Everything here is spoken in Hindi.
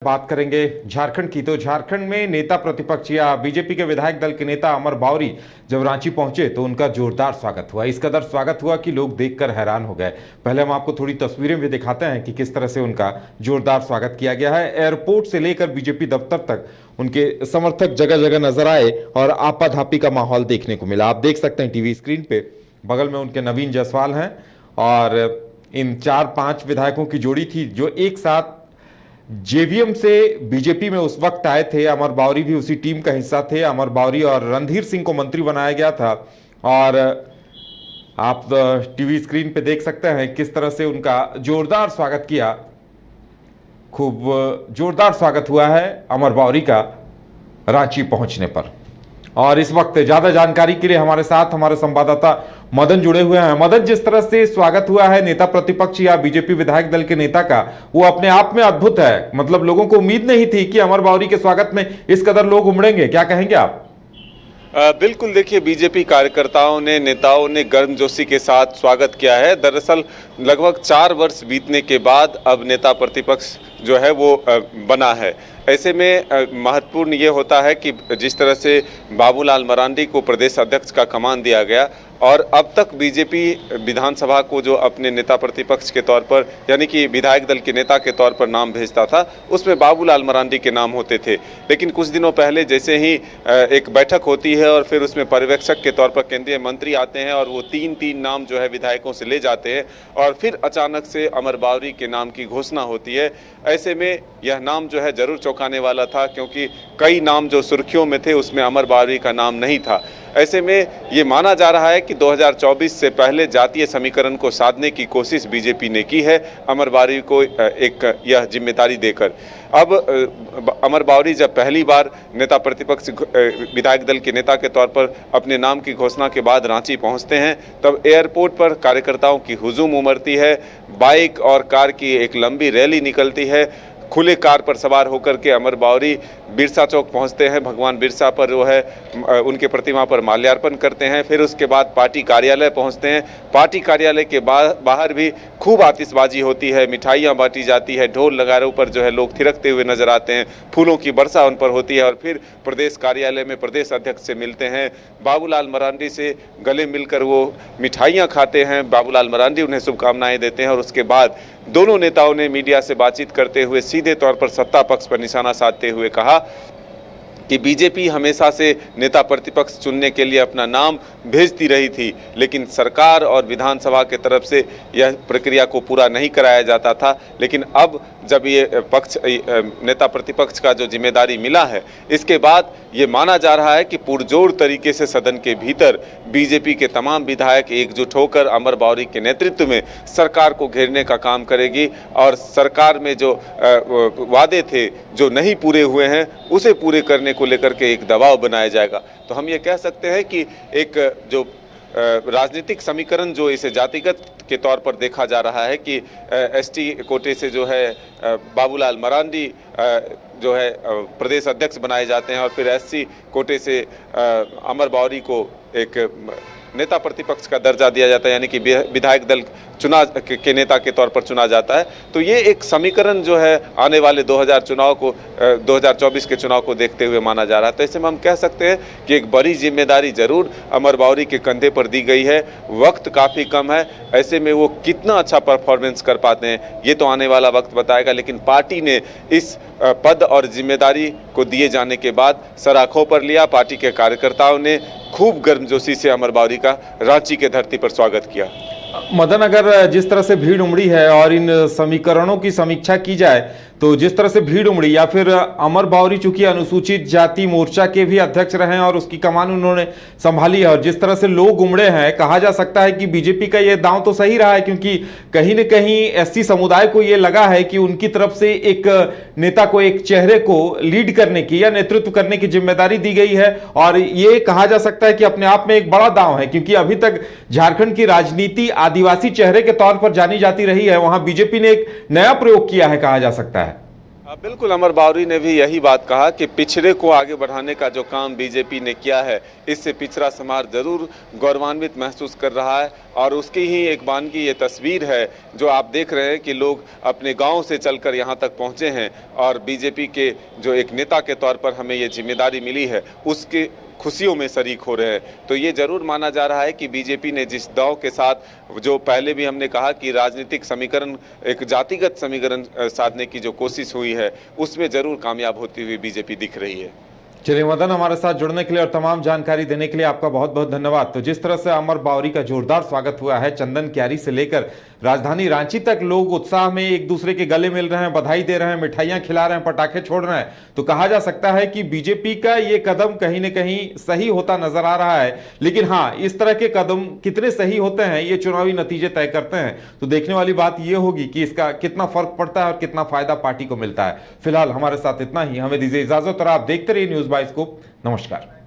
बात करेंगे झारखंड की। तो झारखंड में नेता प्रतिपक्ष या बीजेपी के विधायक दल के नेता अमर बावरी जब रांची पहुंचे तो उनका जोरदार स्वागत हुआ। इस कदर स्वागत हुआ कि लोग देखकर हैरान हो गए। पहले हम आपको थोड़ी तस्वीरें भी दिखाते हैं कि किस तरह से उनका जोरदार स्वागत किया गया है। एयरपोर्ट से लेकर बीजेपी दफ्तर तक उनके समर्थक जगह जगह नजर आए और आपाधापी का माहौल देखने को मिला। आप देख सकते हैं टीवी स्क्रीन पे, बगल में उनके नवीन जायसवाल हैं और इन 4-5 विधायकों की जोड़ी थी जो एक साथ जेवीएम से बीजेपी में उस वक्त आए थे। अमर बावरी भी उसी टीम का हिस्सा थे। अमर बावरी और रणधीर सिंह को मंत्री बनाया गया था और आप टीवी स्क्रीन पे देख सकते हैं किस तरह से उनका जोरदार स्वागत किया। खूब जोरदार स्वागत हुआ है अमर बावरी का रांची पहुंचने पर। और इस वक्त ज्यादा जानकारी के लिए हमारे साथ हमारे संवाददाता मदन जुड़े हुए हैं। मदन, जिस तरह से स्वागत हुआ है नेता प्रतिपक्ष या बीजेपी विधायक दल के नेता का, वो अपने आप में अद्भुत है। मतलब लोगों को उम्मीद नहीं थी कि अमर बावरी के स्वागत में इस कदर लोग उमड़ेंगे। क्या कहेंगे आप? बिल्कुल, देखिए, बीजेपी कार्यकर्ताओं ने, नेताओं ने गर्मजोशी के साथ स्वागत किया है। दरअसल लगभग 4 वर्ष बीतने के बाद अब नेता प्रतिपक्ष जो है वो बना है। ऐसे में महत्वपूर्ण ये होता है कि जिस तरह से बाबूलाल मरांडी को प्रदेश अध्यक्ष का कमान दिया गया और अब तक बीजेपी विधानसभा को जो अपने नेता प्रतिपक्ष के तौर पर, यानी कि विधायक दल के नेता के तौर पर नाम भेजता था, उसमें बाबूलाल मरांडी के नाम होते थे। लेकिन कुछ दिनों पहले जैसे ही एक बैठक होती है और फिर उसमें पर्यवेक्षक के तौर पर केंद्रीय मंत्री आते हैं और वो 3-3 नाम जो है विधायकों से ले जाते हैं और फिर अचानक से अमर बावरी के नाम की घोषणा होती है। ऐसे में यह नाम जो है जरूर चौंकाने वाला था, क्योंकि कई नाम जो सुर्खियों में थे उसमें अमर बावरी का नाम नहीं था। ऐसे में ये माना जा रहा है कि 2024 से पहले जातीय समीकरण को साधने की कोशिश बीजेपी ने की है, अमर बावरी को एक यह जिम्मेदारी देकर। अब अमर बावरी जब पहली बार नेता प्रतिपक्ष विधायक दल के नेता के तौर पर अपने नाम की घोषणा के बाद रांची पहुंचते हैं, तब एयरपोर्ट पर कार्यकर्ताओं की हुजूम उमड़ती है। बाइक और कार की एक लंबी रैली निकलती है। खुले कार पर सवार होकर के अमर बावरी बिरसा चौक पहुंचते हैं। भगवान बिरसा पर जो है उनके प्रतिमा पर माल्यार्पण करते हैं। फिर उसके बाद पार्टी कार्यालय पहुंचते हैं। पार्टी कार्यालय के बाहर भी खूब आतिशबाजी होती है, मिठाइयां बांटी जाती है, ढोल नगारों पर जो है लोग थिरकते हुए नजर आते हैं, फूलों की वर्षा उन पर होती है और फिर प्रदेश कार्यालय में प्रदेश अध्यक्ष से मिलते हैं। बाबूलाल मरांडी से गले मिलकर वो मिठाइयाँ खाते हैं। बाबूलाल मरांडी उन्हें शुभकामनाएं देते हैं और उसके बाद दोनों नेताओं ने मीडिया से बातचीत करते हुए सीधे तौर पर सत्ता पक्ष पर निशाना साधते हुए कहा कि बीजेपी हमेशा से नेता प्रतिपक्ष चुनने के लिए अपना नाम भेजती रही थी, लेकिन सरकार और विधानसभा के तरफ से यह प्रक्रिया को पूरा नहीं कराया जाता था। लेकिन अब जब ये पक्ष नेता प्रतिपक्ष का जो जिम्मेदारी मिला है, इसके बाद ये माना जा रहा है कि पुरजोर तरीके से सदन के भीतर बीजेपी के तमाम विधायक एकजुट होकर अमर बावरी के नेतृत्व में सरकार को घेरने का काम करेगी और सरकार में जो वादे थे जो नहीं पूरे हुए हैं उसे पूरे करने को लेकर के एक दबाव बनाया जाएगा। तो हम ये कह सकते हैं कि एक जो राजनीतिक समीकरण जो इसे जातिगत के तौर पर देखा जा रहा है कि एसटी कोटे से जो है बाबूलाल मरांडी जो है प्रदेश अध्यक्ष बनाए जाते हैं और फिर एससी कोटे से अमर बावरी को एक नेता प्रतिपक्ष का दर्जा दिया जाता है, यानी कि विधायक दल के नेता के तौर पर चुना जाता है। तो ये एक समीकरण जो है आने वाले 2024 के चुनाव को देखते हुए माना जा रहा है। तो ऐसे में हम कह सकते हैं कि एक बड़ी जिम्मेदारी जरूर अमर बावरी के कंधे पर दी गई है। वक्त काफ़ी कम है, ऐसे में वो कितना अच्छा परफॉर्मेंस कर पाते हैं ये तो आने वाला वक्त बताएगा। लेकिन पार्टी ने इस पद और जिम्मेदारी को दिए जाने के बाद सर आंखों पर लिया। पार्टी के कार्यकर्ताओं ने खूब गर्मजोशी से अमर बावरी का रांची के धरती पर स्वागत किया। मदन, अगर जिस तरह से भीड़ उमड़ी है और इन समीकरणों की समीक्षा की जाए तो जिस तरह से भीड़ उमड़ी, या फिर अमर बावरी चूंकि अनुसूचित जाति मोर्चा के भी अध्यक्ष रहे हैं और उसकी कमान उन्होंने संभाली है, और जिस तरह से लोग उमड़े हैं, कहा जा सकता है कि बीजेपी का यह दांव तो सही रहा है, क्योंकि कहीं न कहीं एससी समुदाय को यह लगा है कि उनकी तरफ से एक नेता को, एक चेहरे को लीड करने की या नेतृत्व करने की जिम्मेदारी दी गई है। और ये कहा जा सकता है कि अपने आप में एक बड़ा दांव है, क्योंकि अभी तक झारखंड की राजनीति आदिवासी चेहरे के तौर पर जानी जाती रही है, वहां बीजेपी ने एक नया प्रयोग किया है, कहा जा सकता है। बिल्कुल, अमर बावरी ने भी यही बात कहा कि पिछड़े को आगे बढ़ाने का जो काम बीजेपी ने किया है, इससे पिछड़ा समाज जरूर गौरवान्वित महसूस कर रहा है। और उसकी ही एक बानगी ये तस्वीर है जो आप देख रहे हैं कि लोग अपने गांव से चलकर यहाँ तक पहुँचे हैं और बीजेपी के जो एक नेता के तौर पर हमें ये जिम्मेदारी मिली है, उसके खुशियों में शरीक हो रहे हैं। तो ये जरूर माना जा रहा है कि बीजेपी ने जिस दांव के साथ, जो पहले भी हमने कहा कि राजनीतिक समीकरण, एक जातिगत समीकरण साधने की जो कोशिश हुई है, उसमें जरूर कामयाब होती हुई बीजेपी दिख रही है। चलिए मदन, हमारे साथ जुड़ने के लिए और तमाम जानकारी देने के लिए आपका बहुत बहुत धन्यवाद। तो जिस तरह से अमर बावरी का जोरदार स्वागत हुआ है, चंदन क्यारी से लेकर राजधानी रांची तक लोग उत्साह में एक दूसरे के गले मिल रहे हैं, बधाई दे रहे हैं, मिठाइयां खिला रहे हैं, पटाखे छोड़ रहे हैं, तो कहा जा सकता है कि बीजेपी का ये कदम कहीं न कहीं सही होता नजर आ रहा है। लेकिन हाँ, इस तरह के कदम कितने सही होते हैं ये चुनावी नतीजे तय करते हैं। तो देखने वाली बात यह होगी कि इसका कितना फर्क पड़ता है और कितना फायदा पार्टी को मिलता है। फिलहाल हमारे साथ इतना ही, हमें दीजिए इजाजत और आप देखते रहिए न्यूज बाइस्कोप। नमस्कार।